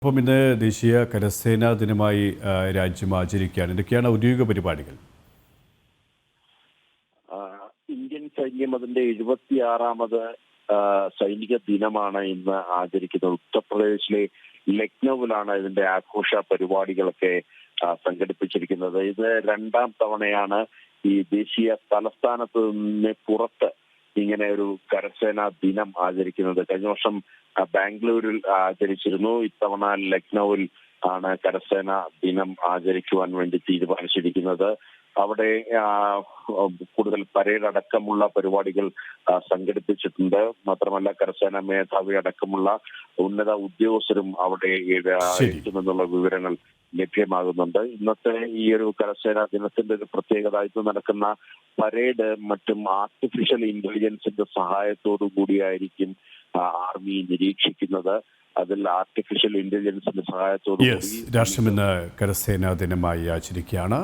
അപ്പം ഇന്ന് ദേശീയ കരസേനാ ദിനമായി രാജ്യം ആചരിക്കുകയാണ്. എന്തൊക്കെയാണ് ഔദ്യോഗിക പരിപാടികൾ? ഇന്ത്യൻ സൈന്യം അതിന്റെ 76ാമത് സൈനിക ദിനമാണ് ഇന്ന് ആചരിക്കുന്നത്. ഉത്തർപ്രദേശിലെ ലക്നൌവിലാണ് ഇതിന്റെ ആഘോഷ പരിപാടികളൊക്കെ സംഘടിപ്പിച്ചിരിക്കുന്നത്. ഇത് രണ്ടാം തവണയാണ് ഈ ദേശീയ തലസ്ഥാനത്ത് നിന്ന് പുറത്ത് ഇങ്ങനെ ഒരു കരസേനാ ദിനം ആചരിക്കുന്നത്. കഴിഞ്ഞ വർഷം ബാംഗ്ലൂരിൽ ആചരിച്ചിരുന്നു. ഇത്തവണ ലക്നൌവിൽ ആണ് കരസേനാ ദിനം ആചരിക്കുവാൻ വേണ്ടി തീരുമാനിച്ചിരിക്കുന്നത്. അവിടെ കൂടുതൽ പരേഡ് അടക്കമുള്ള പരിപാടികൾ സംഘടിപ്പിച്ചിട്ടുണ്ട്. മാത്രമല്ല കരസേനാ മേധാവി അടക്കമുള്ള ഉന്നത ഉദ്യോഗസ്ഥരും അവിടെ എത്തുമെന്നുള്ള വിവരങ്ങൾ ലഭ്യമാകുന്നുണ്ട്. ഇന്നത്തെ ഈ ഒരു കരസേനാ ദിനത്തിന്റെ ഒരു പ്രത്യേകത, ഇത് നടക്കുന്ന പരേഡ് മറ്റും ആർട്ടിഫിഷ്യൽ ഇന്റലിജൻസിന്റെ സഹായത്തോടു കൂടിയായിരിക്കും ആർമി നിരീക്ഷിക്കുന്നത്. അതിൽ ആർട്ടിഫിഷ്യൽ ഇന്റലിജൻസിന്റെ സഹായത്തോടു കൂടി രാഷ്ട്രം ഇന്ന് കരസേനാ ദിനമായി ആചരിക്കുകയാണ്.